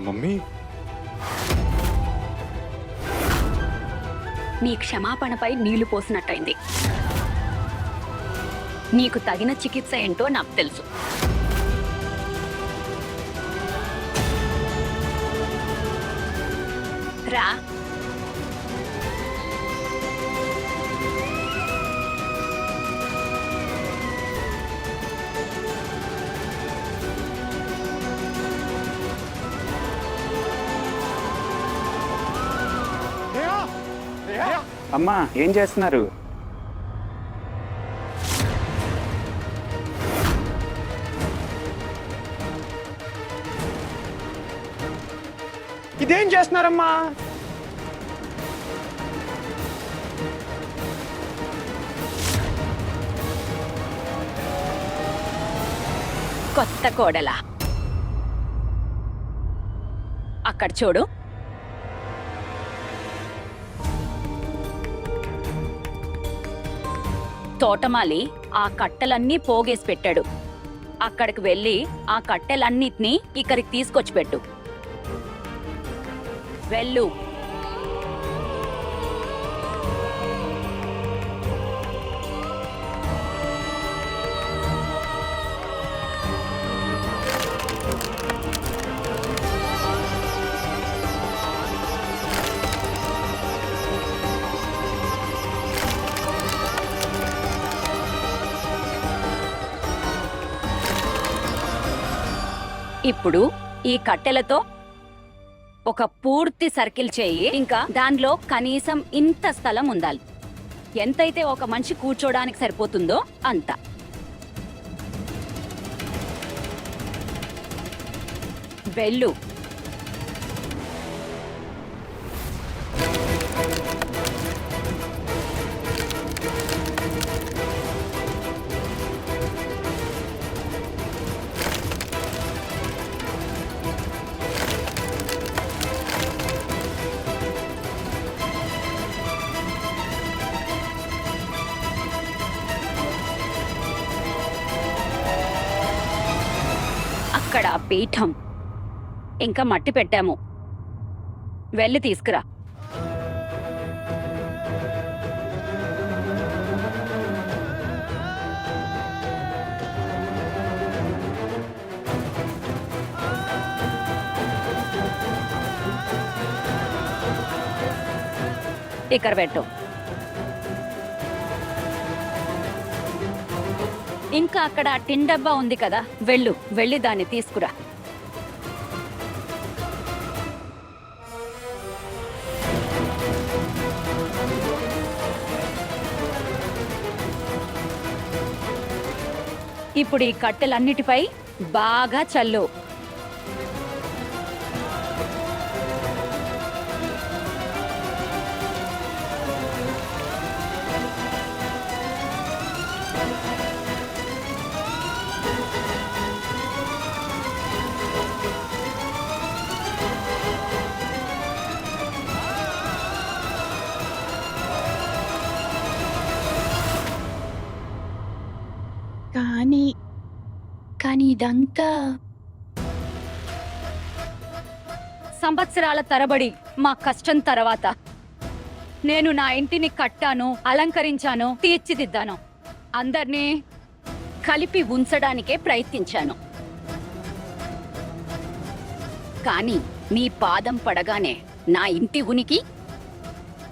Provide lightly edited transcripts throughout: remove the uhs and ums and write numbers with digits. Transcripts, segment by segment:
Mummy నీ క్షమాపణపై నీళ్లు పోసినట్టయింది. నీకు తగిన చికిత్స ఏంటో నాకు తెలుసు. రా. అమ్మా ఏం చేస్తున్నారు? ఇదేం చేస్తున్నారమ్మా? కొత్త కోడలా? అక్కడ చూడు. తోటమాలి ఆ కట్టెలన్నీ పోగేసి పెట్టాడు. అక్కడికి వెళ్ళి ఆ కట్టెలన్నిటినీ ఇక్కడికి తీసుకొచ్చి పెట్టు. వెళ్ళు. ఇప్పుడు ఈ కట్టెలతో ఒక పూర్తి సర్కిల్ చేయి. ఇంకా దానిలో కనీసం ఇంత స్థలం ఉండాలి. ఎంతైతే ఒక మనిషి కూర్చోడానికి సరిపోతుందో అంత. వెళ్ళు. అక్కడ పీఠం ఇంకా మట్టి పెట్టాము. వెళ్ళి తీసుకురా. ఇక్కడ పెట్టు. ఇంకా అక్కడ టిన్ డబ్బా ఉంది కదా, వెళ్ళి దాన్ని తీసుకురా. ఇప్పుడు ఈ కట్టెలన్నిటిపై బాగా చల్లు. కానీ ఇదంతా సంవత్సరాల తరబడి మా కష్టం తర్వాత నేను నా ఇంటిని కట్టాను, అలంకరించాను, తీర్చిదిద్దాను. అందర్నీ కలిపి ఉంచడానికే ప్రయత్నించాను. కానీ నీ పాదం పడగానే నా ఇంటి ఉనికి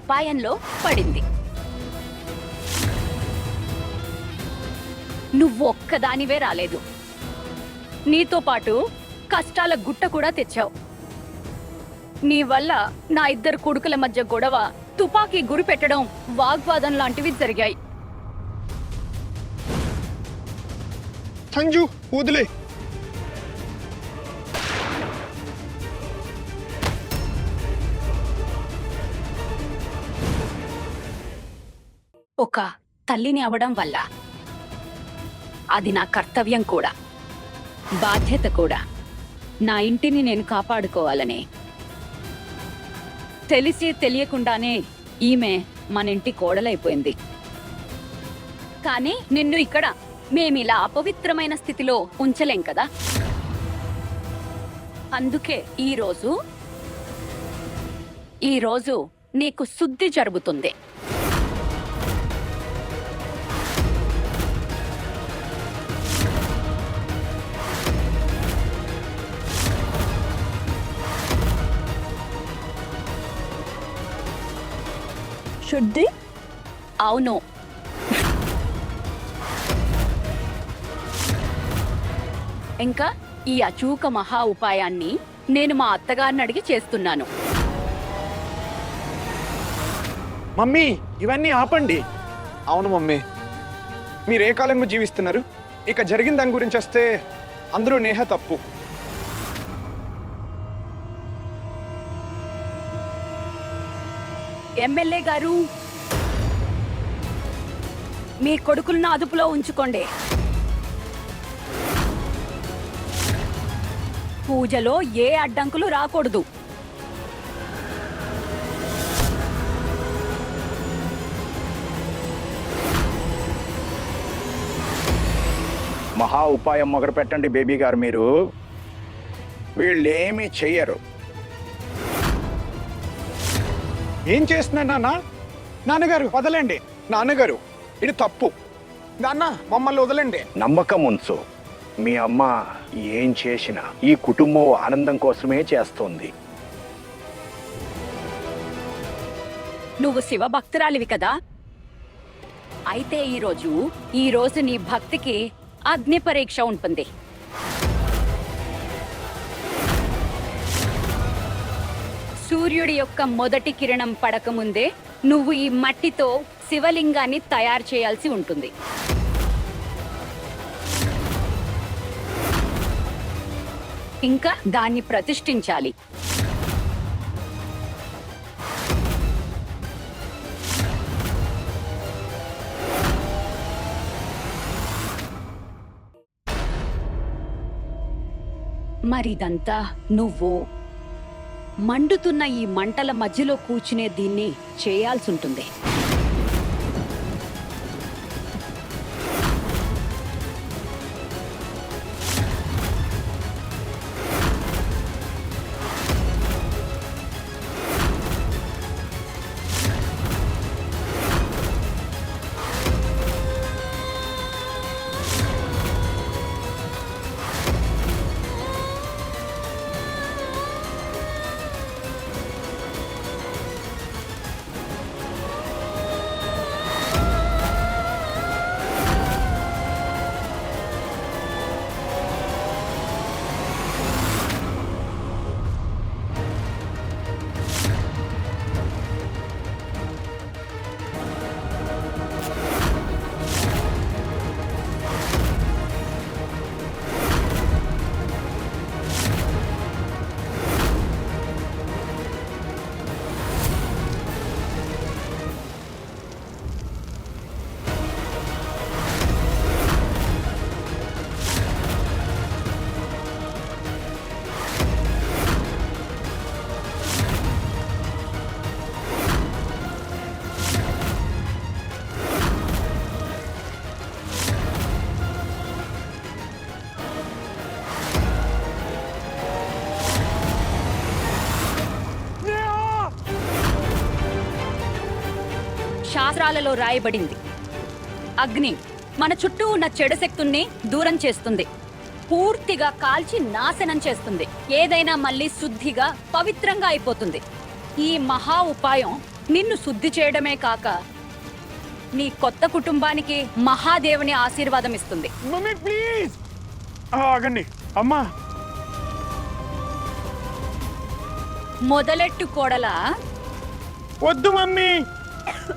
అపాయంలో పడింది. నువ్వు ఒక్కదానివే రాలేదు, నీతో పాటు కష్టాల గుట్ట కూడా తెచ్చావు. నీ వల్ల నా ఇద్దరు కొడుకుల మధ్య గొడవ, తుపాకీ గురి పెట్టడం, వాగ్వాదం లాంటివి జరిగాయి. సంజు వదిలే. ఒక తల్లిని అవడం వల్ల అది నా కర్తవ్యం కూడా, బాధ్యత కూడా. నా ఇంటిని నేను కాపాడుకోవాలని తెలిసి తెలియకుండానే ఈమె మన ఇంటి కోడలైపోయింది. కానీ నిన్ను ఇక్కడ మేమిలా అపవిత్రమైన స్థితిలో ఉంచలేం కదా. అందుకే ఈరోజు నీకు శుద్ధి జరుగుతుంది. శుద్ధి? అవును. ఇంకా ఈ అచూక మహా ఉపాయాన్ని నేను మా అత్తగారిని అడిగి చేస్తున్నాను. మమ్మీ ఇవన్నీ ఆపండి. అవును మమ్మీ, మీరు ఏ కాలంలో జీవిస్తున్నారు? ఇక జరిగిన దాని గురించి వస్తే అందరూ నేహ తప్పు. ఎమ్మెల్యే గారు, మీ కొడుకులను అదుపులో ఉంచుకోండి. పూజలో ఏ అడ్డంకులు రాకూడదు. మహా ఉపాయం మొదలు పెట్టండి బేబీ గారు. మీరు వీళ్ళేమీ చెయ్యరు. ఏం చేస్తున్నా నాన్నగారు వదలండి. నాన్నగారు ఇది తప్పు. నాన్న మమ్మల్ని వదలండి. నమ్మకం ఉంచు. మీ అమ్మ ఏం చేసినా ఈ కుటుంబం ఆనందం కోసమే చేస్తుంది. నువ్వు శివభక్తురాలివి కదా, అయితే ఈరోజు నీ భక్తికి అగ్ని పరీక్ష ఉంటుంది. సూర్యుడి యొక్క మొదటి కిరణం పడకముందే నువ్వు ఈ మట్టితో శివలింగాన్ని తయారు చేయాల్సి ఉంటుంది. ఇంకా దాన్ని ప్రతిష్ఠించాలి. మరిదంతా నువ్వు మండుతున్న ఈ మంటల మధ్యలో కూర్చునే దీన్ని చేయాల్సి ఉంటుంది. శాస్త్రాలలో రాయబడింది, అగ్ని మన చుట్టూ ఉన్న చెడు శక్తుల్ని దూరం చేస్తుంది, పూర్తిగా కాల్చి నాశనం చేస్తుంది. ఏదైనా మళ్ళీ శుద్ధిగా పవిత్రంగా అయిపోతుంది. ఈ మహా ఉపాయం నిన్ను శుద్ధి చేయడమే కాక నీ కొత్త కుటుంబానికి మహాదేవుని ఆశీర్వాదం ఇస్తుంది. మమ్మీ ప్లీజ్ ఆగండి. అమ్మా మొదలెట్టు కోడలా. వద్దు మమ్మీ.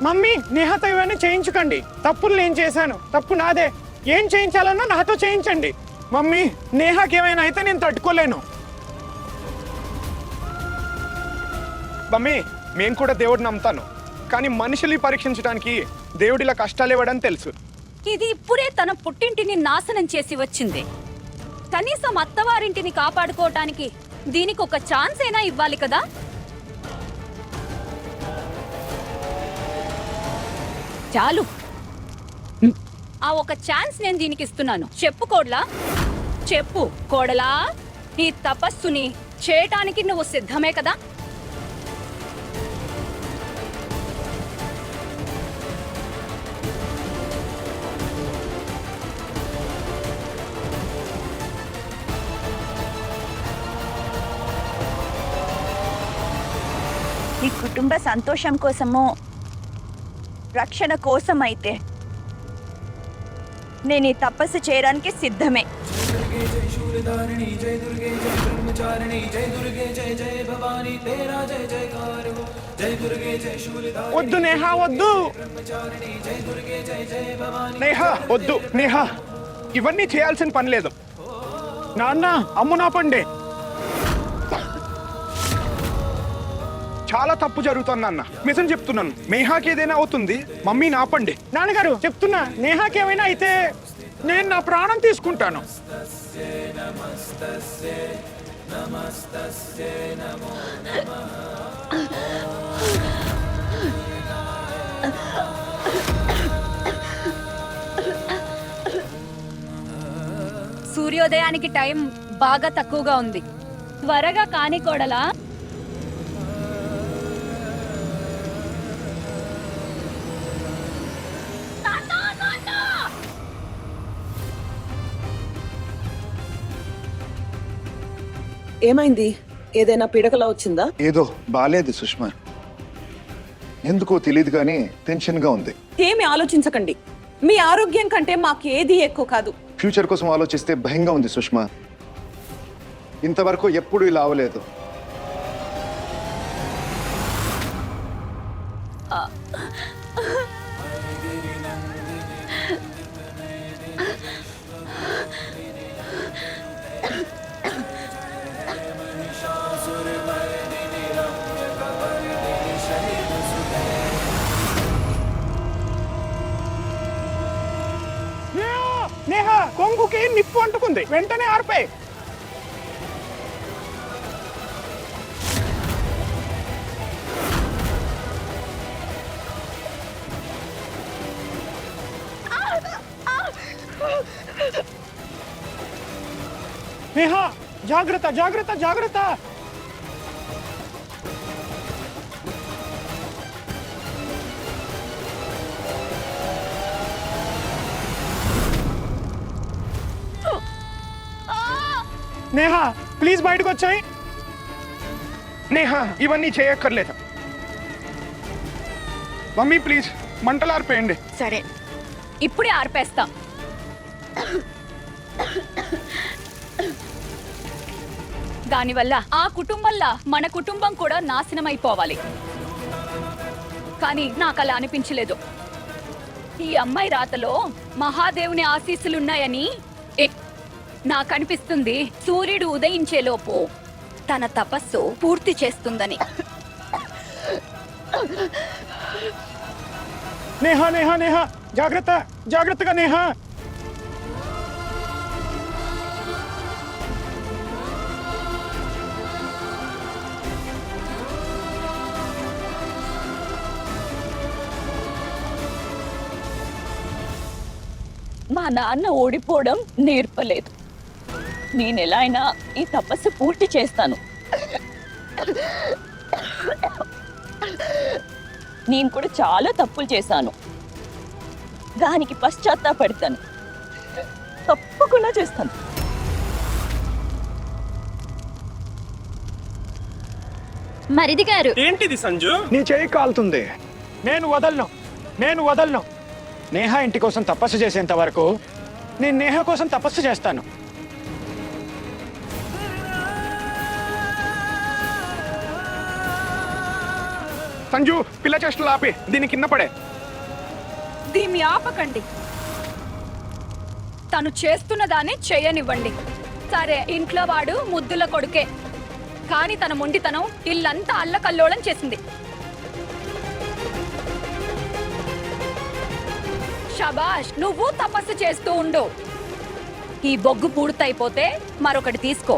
మమ్మీ నేహతో ఇవన్నీ చేయించకండి. తప్పులు నేను చేశాను, తప్పు నాదే. ఏం చేయించాలన్నా నాతో చేయించండి. మమ్మీ నేహాకి ఏమైనా అయితే నేను తట్టుకోలేను. మమ్మీ మేము కూడా దేవుడిని నమ్ముతాను, కానీ మనుషుల్ని పరీక్షించడానికి దేవుడిలా కష్టాలు ఇవ్వడని తెలుసు. ఇది ఇప్పుడే తన పుట్టింటిని నాశనం చేసి వచ్చింది. కనీసం అత్తవారింటిని కాపాడుకోవటానికి దీనికి ఒక ఛాన్స్ అయినా ఇవ్వాలి కదా. చాలు, ఆ ఒక ఛాన్స్ నేను దీనికి ఇస్తున్నాను. చెప్పు కోడలా, చెప్పు కోడలా, ఈ తపస్సుని చేయటానికి నువ్వు సిద్ధమే కదా? ఈ కుటుంబ సంతోషం కోసమో రక్షణ కోసం అయితే నేను ఈ తపస్సు చేయడానికి సిద్ధమే. వద్దు నేహా, వద్దు నేహా, వద్దు నేహా, ఇవన్నీ చేయాల్సిన పని లేదు. నాన్న, అమ్ము నా పండే. చాలా తప్పు జరుగుతుంది నాన్న, నిజం చెప్తున్నాను. నేహాకి ఏదైనా అవుతుంది, మమ్మీ నాపండి. నాన్నగారు చెప్తున్నా, నేహాకి ఏమైనా అయితే నేను నా ప్రాణం తీసుకుంటాను. సూర్యోదయానికి టైం బాగా తక్కువగా ఉంది. త్వరగా కాని కోడలా. ఏమైంది? ఏదైనా పీడకలా వచ్చిందా? ఏదో బాలేదు సుష్మా, ఎందుకో తెలియదు కానీ టెన్షన్గా ఉంది. ఏమి ఆలోచించకండి, మీ ఆరోగ్యం కంటే మాకు ఏది ఎక్కువ కాదు. ఫ్యూచర్ కోసం ఆలోచిస్తే భయంగా ఉంది సుష్మా. ఇంతవరకు ఎప్పుడు ఇలా అవ్వలేదు. నేహా, కొంగుకి నిప్పు అంటుకుంది, వెంటనే ఆర్పే. నేహా, జాగ్రత్త జాగ్రత్త జాగ్రత్త. నేహా, ప్లీజ్ బయటకు వచ్చాయి. నేహా, ఇవన్నీ చేయక్కర్లేదు. మమ్మీ ప్లీజ్ మంటలు ఆర్పేయండి. సరే, ఇప్పుడే ఆర్పేస్తాం. దానివల్ల ఆ కుటుంబంలా మన కుటుంబం కూడా నాశనమైపోవాలి. కానీ నాకు అలా అనిపించలేదు. ఈ అమ్మాయి రాతలో మహాదేవుని ఆశీస్సులున్నాయని నాకనిపిస్తుంది. సూర్యుడు ఉదయించేలోపు తన తపస్సు పూర్తి చేస్తుందని. నేహా నేహా నేహా, జాగ్రత్త జాగ్రత్తగా నేహా. మా నాన్న ఓడిపోవడం నేర్పలేదు. నేనెలా అయినా ఈ తపస్సు పూర్తి చేస్తాను. నేను కూడా చాలా తప్పులు చేశాను, దానికి పశ్చాత్తాపడతాను. తప్పకుండా చేస్తాను. మరిది గారు, ఏంటిది సంజు? నీ చేయి కాలుతుంది. నేను వదలను. నేహా ఇంటి కోసం తపస్సు చేసేంత వరకు నేను నేహా కోసం తపస్సు చేస్తాను. సంజు, పిల్ల చేష్టలు ఆపి, దీని కింద పడే. దీన్ని ఆపకండి. తను చేస్తున్న దాన్ని చేయనివ్వండి. సరే, ఇంట్లో వాడు ముద్దుల కొడుకే, కానీ తన మొండితనం ఇల్లంతా అల్లకల్లోలం చేసింది. శబాష్, నువ్వు తపస్సు చేస్తూ ఉండు. ఈ బొగ్గు పూర్తయిపోతే మరొకటి తీసుకో.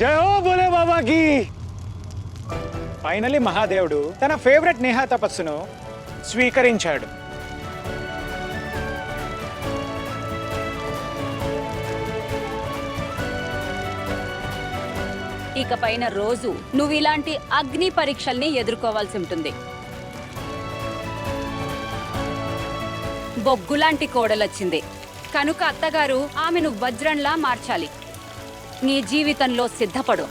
జై హో భోలే బాబాకి. ఫైనలీ మహాదేవుడు తన ఫేవరెట్ నేహా తపస్సును స్వీకరించాడు. ఇకపైన రోజు నువ్వు ఇలాంటి అగ్ని పరీక్షల్ని ఎదుర్కోవాల్సి ఉంటుంది. బొగ్గులాంటి కోడలొచ్చింది కనుక అత్తగారు ఆమెను వజ్రంలా మార్చాలి. నీ జీవితంలో సిద్ధపడు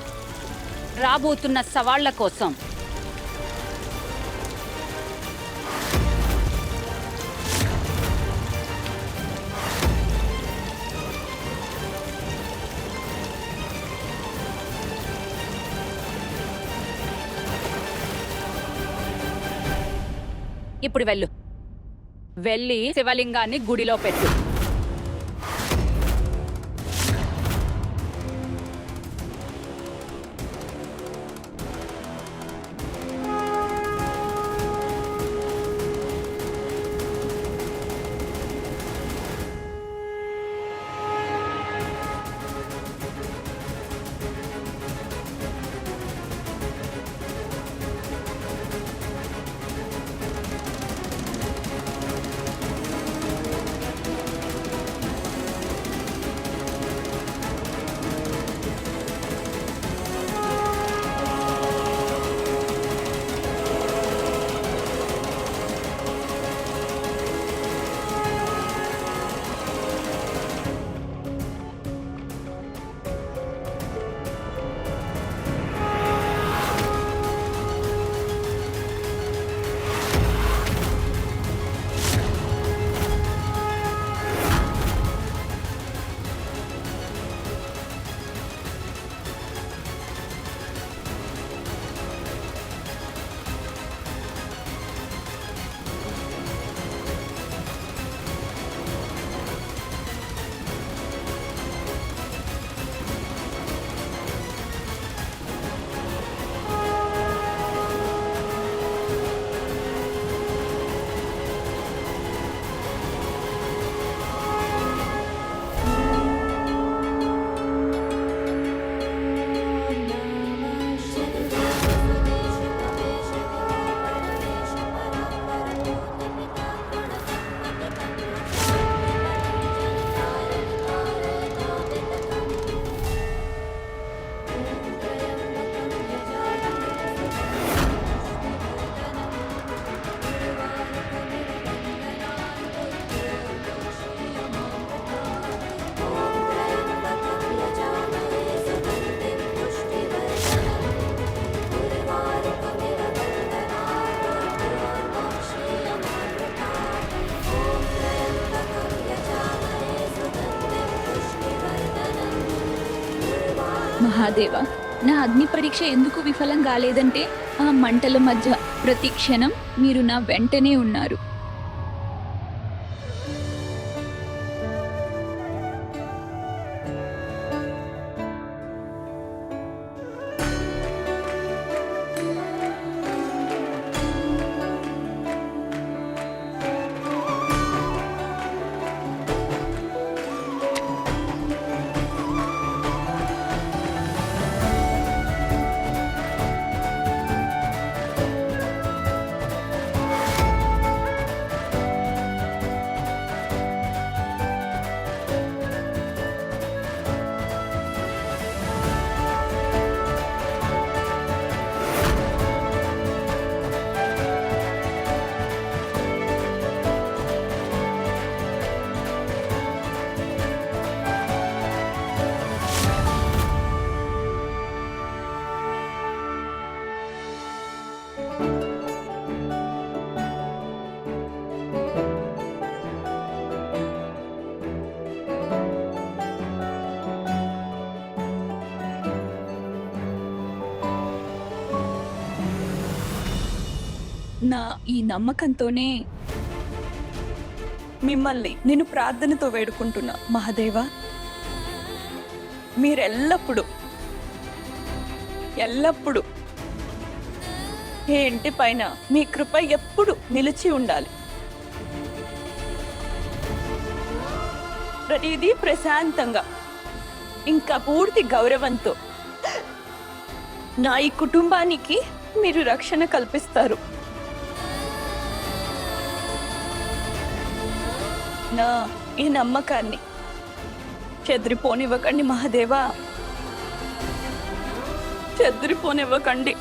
రాబోతున్న సవాళ్ల కోసం. ఇప్పుడు వెళ్ళి శివలింగాన్ని గుడిలో పెట్టు. మహాదేవ, నా అగ్ని పరీక్ష ఎందుకు విఫలం కాలేదంటే ఆ మంటల మధ్య ప్రతి క్షణం మీరు నా వెంటనే ఉన్నారు. నా ఈ నమ్మకంతోనే మిమ్మల్ని నేను ప్రార్థనతో వేడుకుంటున్నా మహాదేవా. మీరెల్లప్పుడూ ఎల్లప్పుడూ ఈ ఇంటి పైన మీ కృప ఎప్పుడు నిలిచి ఉండాలి. ప్రతిదీ ప్రశాంతంగా ఇంకా పూర్తి గౌరవంతో నా ఈ కుటుంబానికి మీరు రక్షణ కల్పిస్తారు. నా ఈ నమ్మకాన్ని చెదిరిపోనివ్వకండి మహాదేవా, చెదిరిపోనివ్వకండి.